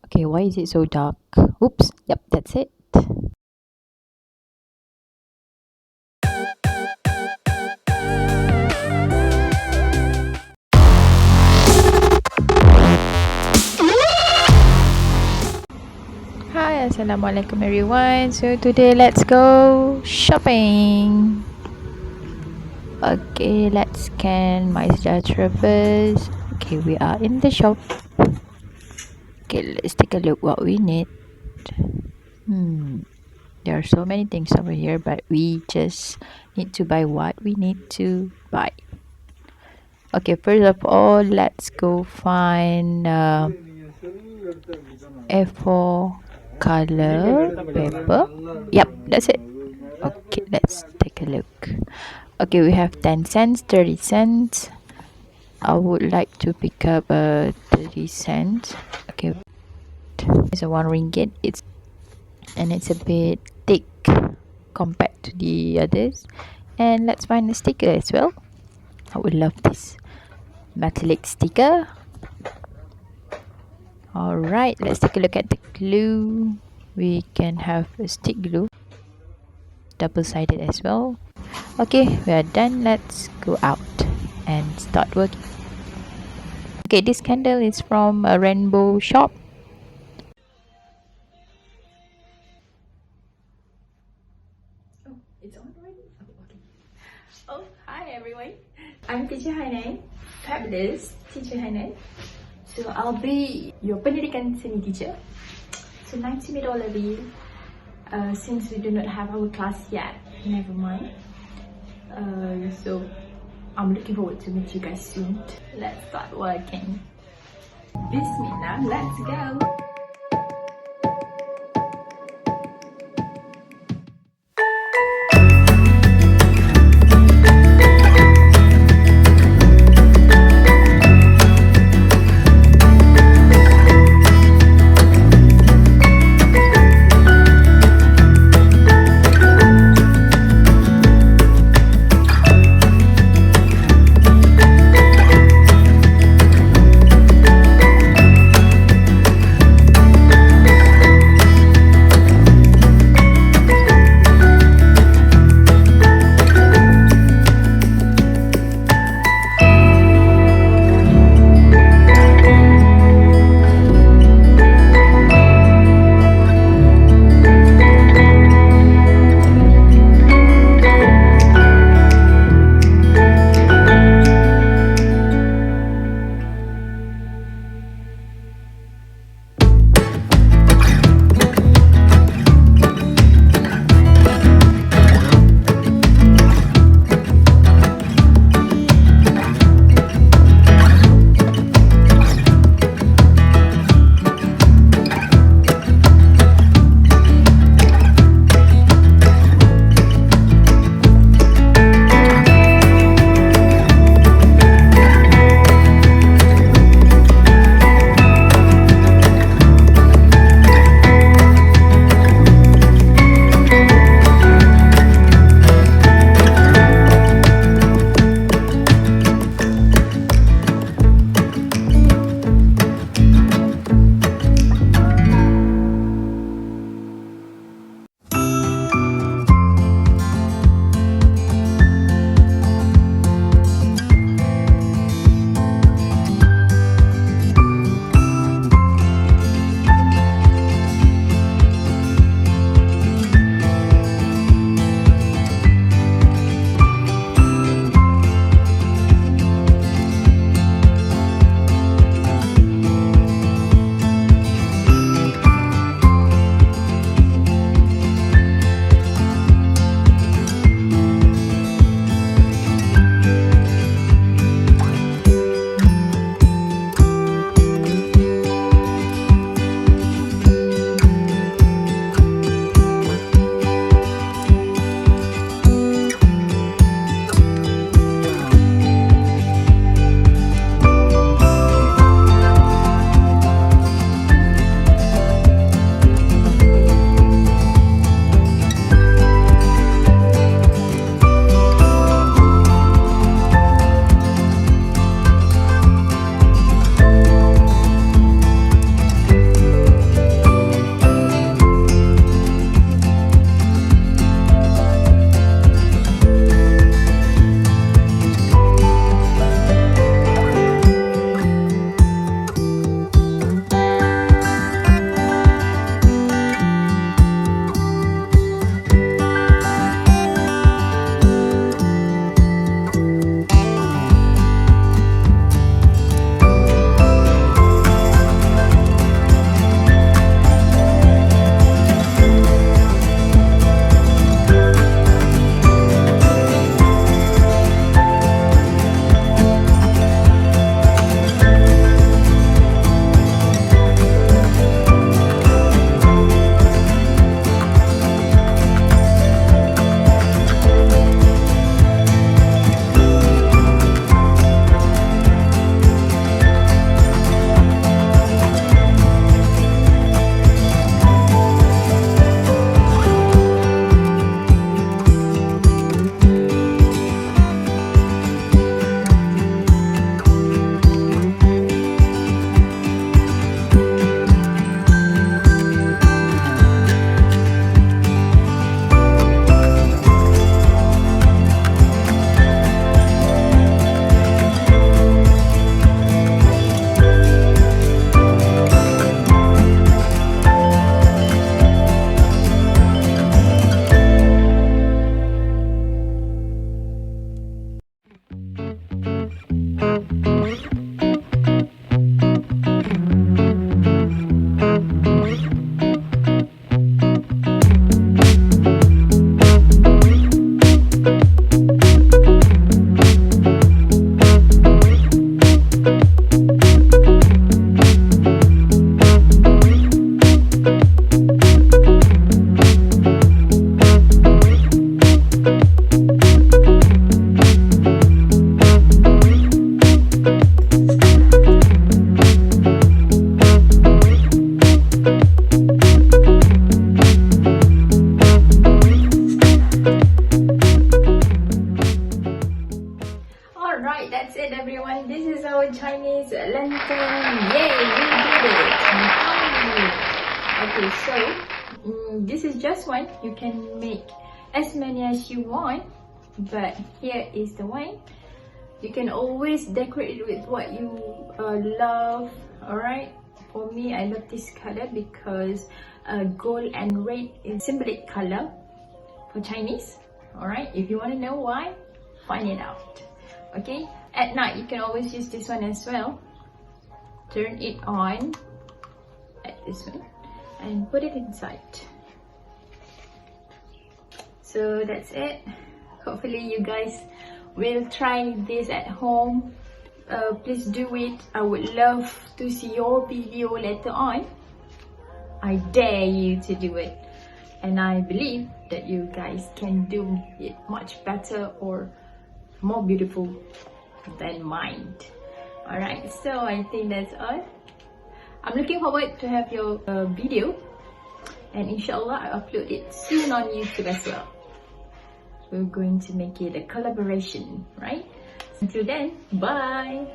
Okay, why is it so dark? Oops, yep, that's it. Hi, assalamualaikum everyone. So today let's go shopping. Okay, let's scan my Az-Zahra first. Okay, we are in the shop. Okay, let's take a look what we need. There are so many things over here, but we just need to buy what we need to buy. Okay, first of all, let's go find A4 color paper. Yep, that's it. Okay, let's take a look. Okay, we have 10 cents, 30 cents. I would like to pick up 30 cents. Okay, it's a 1 ringgit. It's a bit thick compared to the others. And let's find the sticker as well. I would love this metallic sticker. Alright, let's take a look at the glue. We can have a stick glue, double-sided as well. Okay, we are done. Let's go out and start working. Okay, this candle is from a rainbow shop. Oh, it's on already? Oh, okay. Oh, hi everyone. I'm Teacher Hanan, fabulous Teacher Hanan. So I'll be your pendidikan seni teacher. So nice to meet all of you. Since we do not have our class yet, never mind. So I'm looking forward to meet you guys soon. Let's start working. Bismillah, let's go. Alright, that's it everyone. This is our Chinese lantern. Yay, we did it! Finally! Okay, so this is just one. You can make as many as you want, but here is the one. You can always decorate it with what you love. Alright, for me, I love this color because gold and red is symbolic color for Chinese. Alright, if you want to know why, find it out. Okay, at night you can always use this one as well. Turn it on at this one and put it inside. So that's it. Hopefully you guys will try this at home. Please do it. I would love to see your video later on. I dare you to do it, and I believe that you guys can do it much better or more beautiful than mine. Alright, so I think that's all. I'm looking forward to have your video, and inshallah I'll upload it soon on YouTube as well. We're going to make it a collaboration, right? Until then, bye!